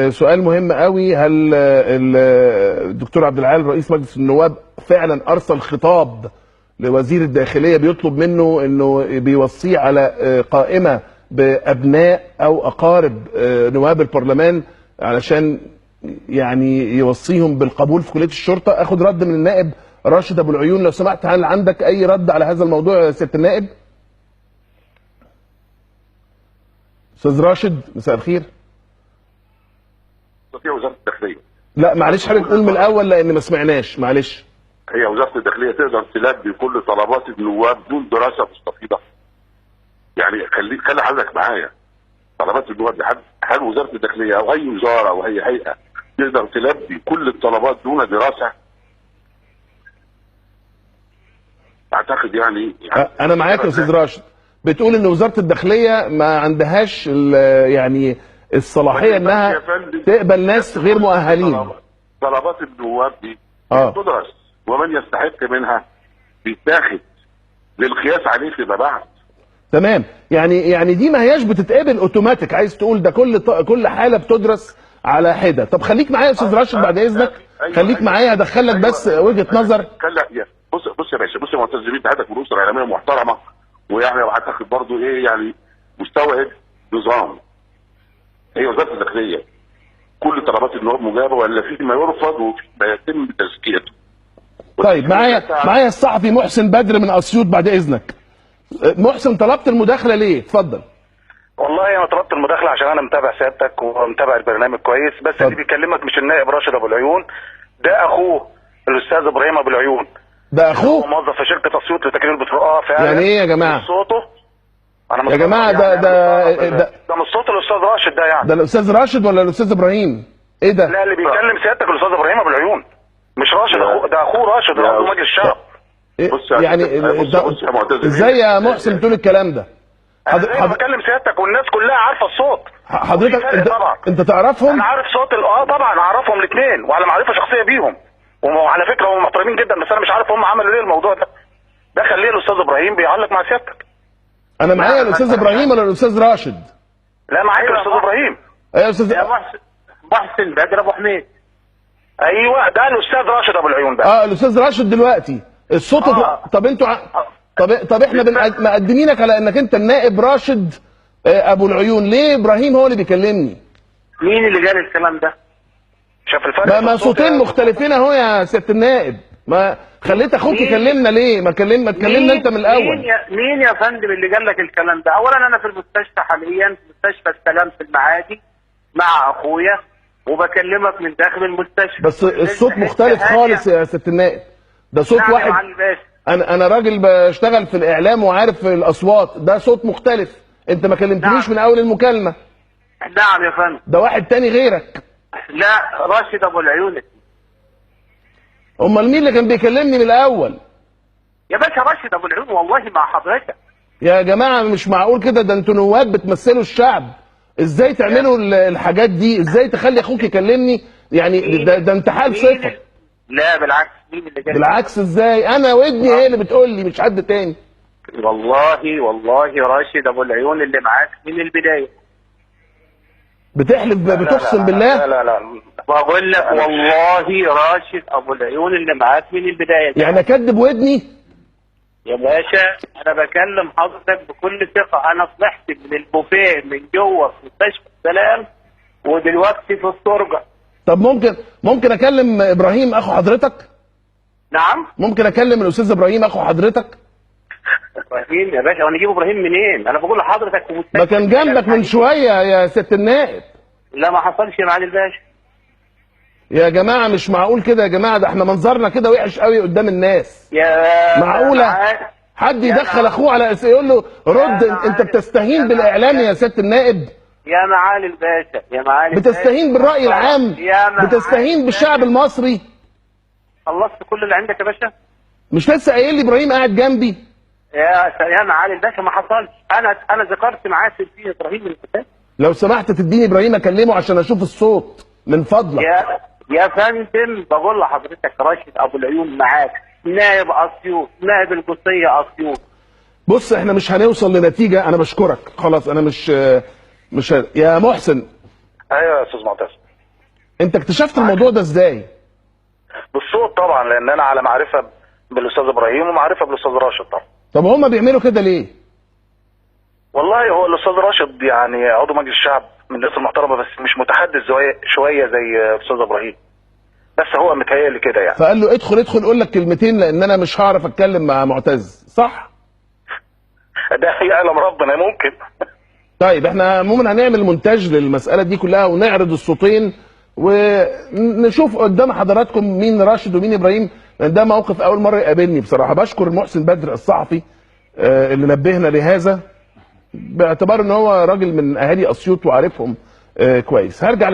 سؤال مهم قوي. هل الدكتور عبد العال رئيس مجلس النواب فعلا ارسل خطاب لوزير الداخليه بيطلب منه انه بيوصيه على قائمه بابناء او اقارب نواب البرلمان علشان يعني يوصيهم بالقبول في كليه الشرطه؟ اخد رد من النائب راشد ابو العيون لو سمحت. هل عندك اي رد على هذا الموضوع يا سياده النائب؟ استاذ راشد مساء الخير. هي وزاره الداخليه. لا معلش حضرتك قول من الاول لان ما سمعناش، معلش. هي وزاره الداخليه تقدر تلبي كل طلبات النواب دون دراسه مستفيضه؟ يعني خلي حضرتك معايا. طلبات النواب هل وزاره الداخليه او اي وزاره او اي هيئه تقدر تلبي كل الطلبات دون دراسه؟ اعتقد يعني انا معاك يا استاذ راشد. بتقول ان وزاره الداخليه ما عندهاش يعني الصلاحيه انها تقبل ناس غير مؤهلين. طلبات النواب دي تدرس ومن يستحق منها بيتاخد للقياس عليه فيما بعد. تمام. يعني دي ما هياش بتتقبل اوتوماتيك، عايز تقول ده كل حاله بتدرس على حده. طب خليك معايا يا استاذ راشد بعد اذنك. خليك معايا هدخلك بس وجهه نظر. بص يا باشا، بص يا معتز بيه، حضرتك من اسره اعلاميه محترمه ويعني اعتقد برضه يعني مستوعب نظام. هي وزاره الداخليه كل طلبات النواب مجابه ولا في ما يرفض وفي ما يتم تزكيته؟ طيب معايا الصحفي محسن بدر من اسيوط بعد اذنك. محسن طلبت المداخله ليه؟ اتفضل. والله انا طلبت المداخله عشان انا متابع سيادتك ومتابع البرنامج كويس، بس اللي بيكلمك مش النائب راشد ابو العيون، ده اخوه الاستاذ ابراهيم ابو العيون. ده اخوه؟ هو موظف في شركه اسيوط لتكرير البترول. فعلا. يعني ايه يا جماعه؟ صوته انا يا جماعه ده مش صوت الاستاذ راشد ده يعني. ده الاستاذ راشد ولا الاستاذ ابراهيم؟ ايه ده؟ لا اللي بيكلم سيادتك الاستاذ ابراهيم ابو العيون، مش راشد. اخوه ده اخوه راشد عضو مجلس الشعب. يعني ازاي يا محسن بتقول الكلام ده؟ انا بكلم سيادتك والناس كلها عارفه الصوت. حضرتك انت تعرفهم؟ انا عارف صوت طبعا اعرفهم الاثنين وعلى معرفه شخصيه بيهم، وعلى فكره هم محترمين جدا، بس انا مش عارف هم عملوا ليه الموضوع ده. ده خليه الاستاذ ابراهيم بيعلق مع سيادتك. انا معايا الاستاذ ابراهيم ولا الاستاذ راشد؟ لا معاك الاستاذ ابراهيم. ايوه يا استاذ محسن بدر ابو حميد. ايوه ده الاستاذ راشد ابو العيون ده. الاستاذ راشد دلوقتي الصوت. طب انتوا طب احنا مقدمينك على انك انت النائب راشد ابو العيون، ليه ابراهيم هو اللي بيكلمني؟ مين اللي قال الكلام ده؟ شاف الفرق؟ ما صوتين مختلفين اهو يا سياده النائب. ما خليت اخوك يكلمنا ليه؟ ما تكلمنا انت من الاول. مين يا فندم اللي قال لك الكلام ده؟ اولا انا في المستشفى حاليا، في مستشفى السلام في المعادي مع اخويا وبكلمك من داخل المستشفى. بس الصوت مختلف خالص يا سياده النائب. ده صوت واحد. انا راجل بشتغل في الاعلام وعارف الاصوات، ده صوت مختلف. انت ما كلمتنيش من اول المكالمه. نعم يا فندم. ده واحد تاني غيرك. لا راشد ابو العيون. امال مين اللي كان بيكلمني من الاول؟ يا باشا راشد ابو العيون والله مع حضرتك. يا جماعه مش معقول كده، ده انتوا نواب بتمثلوا الشعب. ازاي تعملوا الحاجات دي؟ ازاي تخلي اخوك يكلمني؟ يعني ده انتحال صفه. لا بالعكس. مين اللي جاي؟ بالعكس ازاي؟ انا ودني هي اللي بتقول لي مش حد تاني. والله راشد ابو العيون اللي معاك من البدايه. بتحلف بتقسم بالله؟ لا بقول لك والله راشد ابو العيون اللي معاك من البدايه. يعني اكذب ودني؟ يا باشا انا بكلم حضرتك بكل ثقه. انا طلعت من البوفيه من جوه في مستشفى السلام ودلوقتي في السرجه. طب ممكن اكلم ابراهيم اخو حضرتك؟ نعم. ممكن اكلم الاستاذ ابراهيم اخو حضرتك؟ ابراهيم يا باشا، وانا اجيب ابراهيم منين؟ انا بقول لحضرتك في مستشفى. ما كان جنبك من شويه يا سياده النائب. لا ما حصلش يا معالي الباشا. يا جماعه مش معقول كده يا جماعه، ده احنا منظرنا كده وحش قوي قدام الناس. يا معقوله حد يدخل اخوه على يقول له رد؟ انت بتستهين بالاعلام يا سياده النائب. يا معالي الباشا، يا معالي الباشا، بتستهين بالراي العام، بتستهين بالشعب المصري. خلصت كل اللي عندك يا باشا؟ مش لسه قايل لي ابراهيم قاعد جنبي؟ يا معالي الباشا ما حصلش. انا ذكرت معاه في ابراهيم من الكتاب. لو سمحت تديني ابراهيم اكلمه عشان اشوف الصوت من فضلك. يا فندم بقول لحضرتك راشد ابو العيون معاك، نائب اسيوط، نائب القصيه اسيوط. بص احنا مش هنوصل لنتيجه. انا بشكرك خلاص. انا مش يا محسن ايوه يا استاذ معتز. انت اكتشفت الموضوع ده ازاي؟ بالصوت طبعا، لان انا على معرفه بالاستاذ ابراهيم ومعرفه بالاستاذ راشد طبعا. طب هم بيعملوا كده ليه؟ والله هو الاستاذ راشد يعني عضو مجلس الشعب من الناس المحترمه، بس مش متحدث شويه زي الاستاذ ابراهيم، بس هو متهيألي كده يعني. فقال له ادخل قول لك كلمتين لان انا مش هعرف اتكلم مع معتز، صح؟ ده يعلم ربنا، ممكن. طيب احنا عموما هنعمل مونتاج للمساله دي كلها ونعرض الصوتين ونشوف قدام حضراتكم مين راشد ومين ابراهيم، لان ده موقف اول مره يقابلني بصراحه. بشكر محسن بدر الصحفي اللي نبهنا لهذا، باعتبار ان هو راجل من اهالي اسيوط وعارفهم كويس. هرجع